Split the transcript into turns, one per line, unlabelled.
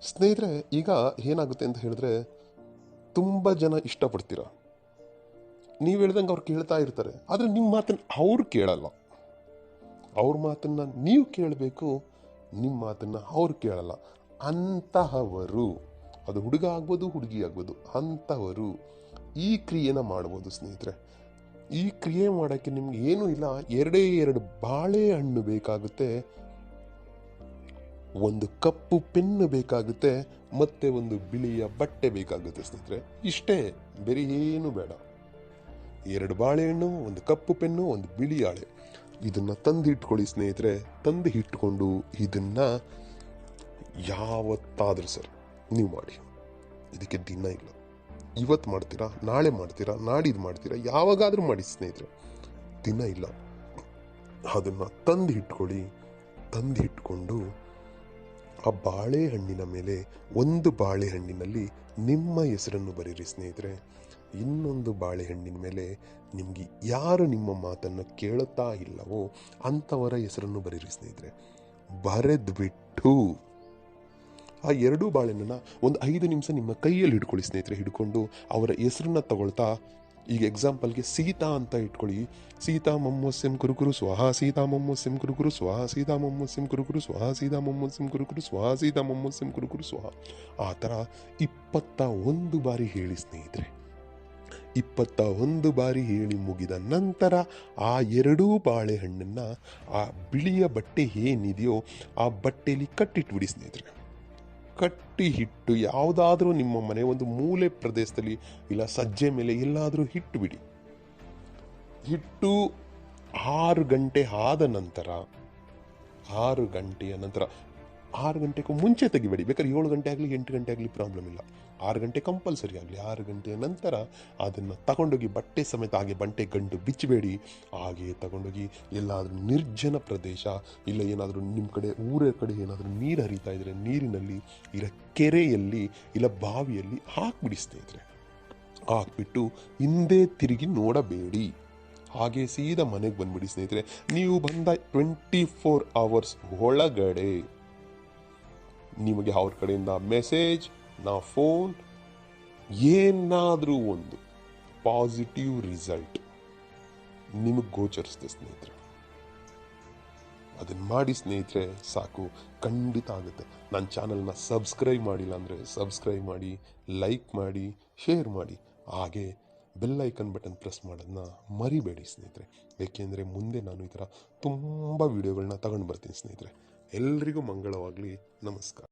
ಸ್ನೇಹಿತರೆ, ಈಗ ಏನಾಗುತ್ತೆ ಅಂತ ಹೇಳಿದ್ರೆ, ತುಂಬ ಜನ ಇಷ್ಟಪಡ್ತೀರ. ನೀವು ಹೇಳ್ದಂಗೆ ಅವ್ರು ಕೇಳ್ತಾ ಇರ್ತಾರೆ, ಆದರೆ ನಿಮ್ಮ ಮಾತನ್ನು ಅವ್ರು ಕೇಳಲ್ಲ. ಅವ್ರ ಮಾತನ್ನು ನೀವು ಕೇಳಬೇಕು, ನಿಮ್ಮ ಮಾತನ್ನು ಅವ್ರು ಕೇಳಲ್ಲ. ಅಂತಹವರು, ಅದು ಹುಡುಗ ಆಗ್ಬೋದು, ಹುಡುಗಿ ಆಗ್ಬೋದು, ಅಂತಹವರು ಈ ಕ್ರಿಯೆನ ಮಾಡ್ಬೋದು ಸ್ನೇಹಿತರೆ. ಈ ಕ್ರಿಯೆ ಮಾಡೋಕ್ಕೆ ನಿಮ್ಗೆ ಏನೂ ಇಲ್ಲ, ಎರಡೇ ಎರಡು ಬಾಳೆಹಣ್ಣು ಬೇಕಾಗುತ್ತೆ, ಒಂದು ಕಪ್ಪು ಪೆನ್ನು ಬೇಕಾಗುತ್ತೆ, ಮತ್ತೆ ಒಂದು ಬಿಳಿಯ ಬಟ್ಟೆ ಬೇಕಾಗುತ್ತೆ ಸ್ನೇಹಿತರೆ. ಇಷ್ಟೇ, ಬೇರೆ ಏನು ಬೇಡ. ಎರಡು ಬಾಳೆಹಣ್ಣು, ಒಂದು ಕಪ್ಪು ಪೆನ್ನು, ಒಂದು ಬಿಳಿ ಹಾಳೆ. ಇದನ್ನ ತಂದು ಇಟ್ಕೊಳ್ಳಿ ಸ್ನೇಹಿತರೆ. ತಂದು ಇಟ್ಕೊಂಡು ಇದನ್ನ ಯಾವತ್ತಾದ್ರೂ ಸರಿ ನೀವು ಮಾಡಿ. ಇದಕ್ಕೆ ದಿನ ಇಲ್ಲ. ಇವತ್ತು ಮಾಡ್ತೀರಾ, ನಾಳೆ ಮಾಡ್ತೀರಾ, ನಾಡಿದ್ದು ಮಾಡ್ತೀರಾ, ಯಾವಾಗಾದ್ರೂ ಮಾಡಿ ಸ್ನೇಹಿತರೆ, ದಿನ ಇಲ್ಲ. ಅದನ್ನ ತಂದು ಇಟ್ಕೊಳ್ಳಿ. ತಂದು ಇಟ್ಕೊಂಡು ಆ ಬಾಳೆಹಣ್ಣಿನ ಮೇಲೆ, ಒಂದು ಬಾಳೆಹಣ್ಣಿನಲ್ಲಿ ನಿಮ್ಮ ಹೆಸರನ್ನು ಬರೀರಿ ಸ್ನೇಹಿತರೆ. ಇನ್ನೊಂದು ಬಾಳೆಹಣ್ಣಿನ ಮೇಲೆ ನಿಮಗೆ ಯಾರು ನಿಮ್ಮ ಮಾತನ್ನು ಕೇಳುತ್ತಾ ಇಲ್ಲವೋ ಅಂಥವರ ಹೆಸರನ್ನು ಬರೀರಿ ಸ್ನೇಹಿತರೆ. ಬರೆದ್ಬಿಟ್ಟು ಆ ಎರಡೂ ಬಾಳೆಹಣ್ಣನ್ನು ಒಂದು 5 ನಿಮಿಷ ನಿಮ್ಮ ಕೈಯಲ್ಲಿ ಹಿಡ್ಕೊಳ್ಳಿ ಸ್ನೇಹಿತರೆ. ಹಿಡ್ಕೊಂಡು ಅವರ ಹೆಸರನ್ನ ತಗೊಳ್ತಾ, ಈಗ ಎಕ್ಸಾಂಪಲ್ಗೆ ಸೀತಾ ಅಂತ ಇಟ್ಕೊಳ್ಳಿ. ಸೀತಾ ಮೊಮ್ಮಸ್ಸೆಂ ಕುರುಕುರು ಸ್ವಾಹ, ಸೀತಾ ಮೊಮ್ಮಸ್ಸೆಂ ಕುರುಕುರು ಸ್ವಾಹ, ಸೀತಾ ಮೊಮ್ಮಸ್ಸೆಂ ಕುರುಕುರು ಸ್ವಾಹ, ಸೀತಾ ಮೊಮ್ಮಸ್ಸೆಂ ಕುರುಕುರು ಸ್ವಾಹ, ಸೀತಾ ಮೊಮ್ಮಸ್ಸೆಂ ಕುರುಕುರು ಸ್ವಾಹ. ಆ ಥರ 21 ಬಾರಿ ಹೇಳಿ ಸ್ನೇಹಿತರೆ. 21 ಬಾರಿ ಹೇಳಿ ಮುಗಿದ ನಂತರ ಆ ಎರಡೂ ಬಾಳೆಹಣ್ಣನ್ನು ಆ ಬಿಳಿಯ ಬಟ್ಟೆ ಏನಿದೆಯೋ ಆ ಬಟ್ಟೆಯಲ್ಲಿ ಕಟ್ಟಿಟ್ಬಿಡಿ ಸ್ನೇಹಿತರೆ. ಕಟ್ಟಿ ಹಿಟ್ಟು ಯಾವುದಾದ್ರೂ ನಿಮ್ಮ ಮನೆ ಒಂದು ಮೂಲೆ ಪ್ರದೇಶದಲ್ಲಿ ಇಲ್ಲ ಸಜ್ಜೆ ಮೇಲೆ ಎಲ್ಲಾದರೂ ಹಿಟ್ಟು ಬಿಡಿ. ಹಿಟ್ಟು 6 ಗಂಟೆ ಆದ ನಂತರ, 6 ಗಂಟೆಯ ನಂತರ, 6 ಗಂಟೆಗೂ ಮುಂಚೆ ತೆಗಿಬೇಡಿ. ಬೇಕಾದ್ರೆ 7 ಗಂಟೆ ಆಗಲಿ 8 ಗಂಟೆ ಆಗಲಿ ಪ್ರಾಬ್ಲಮ್ ಇಲ್ಲ. 6 ಗಂಟೆ ಕಂಪಲ್ಸರಿ ಆಗಲಿ. 6 ಗಂಟೆಯ ನಂತರ ಅದನ್ನು ತಗೊಂಡೋಗಿ ಬಟ್ಟೆ ಸಮೇತ ಹಾಗೆ ಬಟ್ಟೆ ಗಂಟು ಬಿಚ್ಚಬೇಡಿ. ಹಾಗೆಯೇ ತಗೊಂಡೋಗಿ ಎಲ್ಲಾದರೂ ನಿರ್ಜನ ಪ್ರದೇಶ ಇಲ್ಲ ಏನಾದರೂ ನಿಮ್ಮ ಕಡೆ ಊರ ಕಡೆ ಏನಾದರೂ ನೀರು ಹರಿತಾ ಇದ್ರೆ ನೀರಿನಲ್ಲಿ ಇಲ್ಲ ಕೆರೆಯಲ್ಲಿ ಇಲ್ಲ ಬಾವಿಯಲ್ಲಿ ಹಾಕ್ಬಿಡಿ ಸ್ನೇಹಿತರೆ. ಹಾಕ್ಬಿಟ್ಟು ಹಿಂದೆ ತಿರುಗಿ ನೋಡಬೇಡಿ. ಹಾಗೆ ಸೀದಾ ಮನೆಗೆ ಬಂದ್ಬಿಡಿ ಸ್ನೇಹಿತರೆ. ನೀವು ಬಂದ 24 hours ಒಳಗಡೆ ನಿಮಗೆ ಅವ್ರ ಕಡೆಯಿಂದ ಮೆಸೇಜ್, ಫೋನ್, ಏನಾದರೂ ಒಂದು ಪಾಸಿಟಿವ್ ರಿಸಲ್ಟ್ ನಿಮಗೆ ಗೋಚರಿಸುತ್ತೆ ಸ್ನೇಹಿತರೆ. ಅದನ್ನು ಮಾಡಿ ಸ್ನೇಹಿತರೆ, ಸಾಕು, ಖಂಡಿತ ಆಗುತ್ತೆ. ನನ್ನ ಚಾನಲ್ನ ಸಬ್ಸ್ಕ್ರೈಬ್ ಮಾಡಿಲ್ಲ ಅಂದರೆ ಸಬ್ಸ್ಕ್ರೈಬ್ ಮಾಡಿ, ಲೈಕ್ ಮಾಡಿ, ಶೇರ್ ಮಾಡಿ. ಹಾಗೆ ಬೆಲ್ ಐಕನ್ ಬಟನ್ ಪ್ರೆಸ್ ಮಾಡೋದನ್ನ ಮರಿಬೇಡಿ ಸ್ನೇಹಿತರೆ. ಏಕೆಂದರೆ ಮುಂದೆ ನಾನು ಈ ಥರ ತುಂಬ ವಿಡಿಯೋಗಳನ್ನ ತಗೊಂಡು ಬರ್ತೀನಿ ಸ್ನೇಹಿತರೆ. ಎಲ್ರಿಗೂ ಮಂಗಳವಾಗಲಿ. ನಮಸ್ಕಾರ.